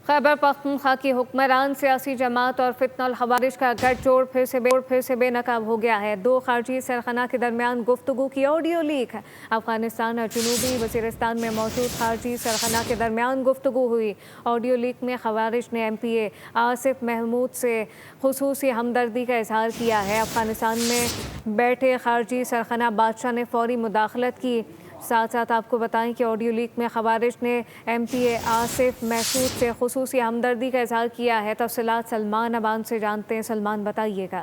खैबर पख्तूनख्वा की हुक्मरान सियासी जमात और फितनल खवारिज का गठजोड़ फिर से बेनकाब हो गया है। दो खारजी सरखना के दरमियान गुफ्तगू की ऑडियो लीक है। अफगानिस्तान और जनूबी वज़ीरिस्तान में मौजूद खारजी सरखना के दरमियान गुफ्तगू हुई। ऑडियो लीक में खवारिज ने MPA आसिफ महमूद से खुसूसी हमदर्दी का इजहार किया है। अफगानिस्तान में बैठे खारजी सरखना बादशाह ने फौरी मुदाखलत की। साथ साथ आपको बताएं कि ऑडियो लीक में खवारिज ने MPA आसिफ महमूद से खुसूसी हमदर्दी का इजहार किया है। तफसीलात सलमान अबान से जानते हैं। सलमान, बताइएगा।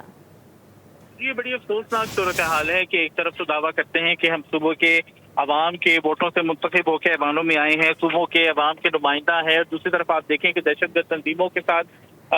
ये बड़ी अफसोसनाक सूरत हाल है कि एक तरफ तो दावा करते हैं कि हम सूबों के अवाम के वोटों से मुंतखब होकर ऐवानों में आए हैं, सूबों के अवाम के नुमाइंदा है, और दूसरी तरफ आप देखें कि दहशतगर्द तंजीमों के साथ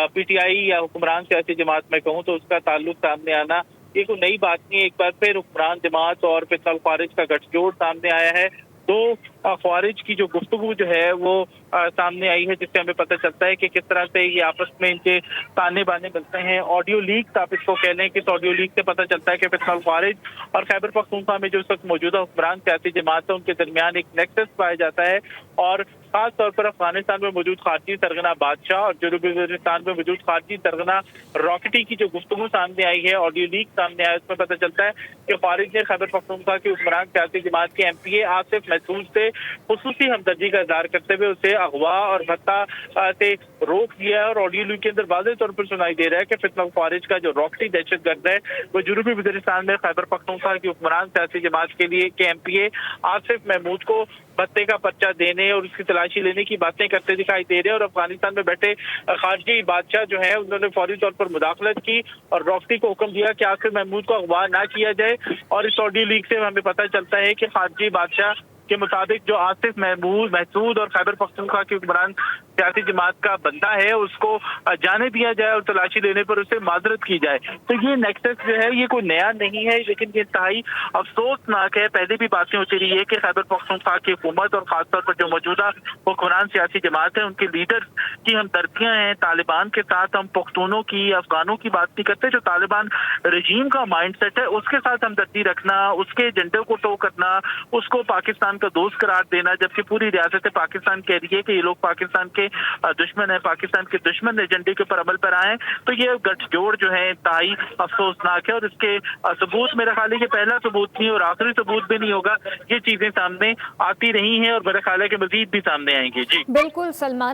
PTI या हुक्मरान सियासी जमात में कहूँ तो उसका ताल्लुक सामने आना ये कोई नई बात नहीं है। एक बार फिर हुक्मरान जमात और फितनल ख्वारिज का गठजोड़ सामने आया है। तो ख्वारिज की जो गुफ्तगू जो है वो सामने आई है, जिससे हमें पता चलता है कि किस तरह से ये आपस में इनके ताने बाने मिलते हैं। ऑडियो लीक आप इसको कह लें कि इस ऑडियो लीक से पता चलता है कि फितनल ख्वारिज और खैबर पख्तूनख्वा में जो इस वक्त मौजूदा हुक्मरान सियासी जमात है उनके दरमियान एक नेक्सस पाया जाता है। और खास तौर पर अफगानिस्तान में मौजूद खारजी सरगना बादशाह और जनूबी वज़ीरिस्तान में मौजूद खारजी सरगना रॉकेटी की जो गुफ्तगू सामने आई है, ऑडियो लीक सामने आया, उसमें पता चलता है कि ख्वारिज ने खैबर पख्तूनख्वा के हुक्मरान सियासी जमात के MPA आसिफ महमूद से खुसूसी हमदर्दी का इजहार करते हुए उसे अगवा और भत्ता से रोक दिया है। और ऑडियो लीक के अंदर वाज़ेह तौर पर सुनाई दे रहा है कि फितनल ख्वारिज का जो रॉकेटी दहशतगर्द है वो जनूबी वज़ीरिस्तान में खैबर पख्तूनख्वा की हुक्मरान सियासी जमात के लिए के MPA आसिफ महमूद को भत्ते का पर्चा देने और उसकी तलाशी लेने की बातें करते दिखाई दे रहे हैं। और अफगानिस्तान में बैठे खारजी बादशाह जो है उन्होंने फौरी तौर पर मुदाखलत की और रॉकेटी को हुक्म दिया कि आसिफ महमूद को अगवा ना किया जाए। और इस ऑडियो लीक से हमें पता चलता है कि खारजी बादशाह के मुताबिक जो आसिफ महमूद और खैबर पख्तूनख्वा की हुक्मरान सियासी जमात का बंदा है उसको जाने दिया जाए और तलाशी लेने पर उसे माजरत की जाए। तो ये नेक्सस जो है ये कोई नया नहीं है, लेकिन ये इंतहाई अफसोसनाक है। पहले भी बातें होती रही है कि खैबर पख्तूनख्वा की हुकूमत और खासतौर पर जो मौजूदा हुक्मरान सियासी जमात है उनके लीडर की हमदर्दियां हैं तालिबान के साथ। हम पख्तूनों की अफगानों की बात नहीं करते, जो तालिबान रजीम का माइंड सेट है उसके साथ हमदर्दी रखना, उसके एजेंडे को टो करना, उसको पाकिस्तान का दोस्त करार देना, जबकि पूरी रियासत पाकिस्तान कह रही है कि ये लोग पाकिस्तान के दुश्मन है, पाकिस्तान के दुश्मन एजेंडे के ऊपर अमल पर आए। तो ये गठजोड़ जो है इंतहाई अफसोसनाक है और इसके सबूत मेरा ख्याल है कि पहला सबूत नहीं और आखिरी सबूत भी नहीं होगा। ये चीजें सामने आती रही हैं और मेरा ख्याल है कि मजीद भी सामने आएंगी। जी बिल्कुल सलमान।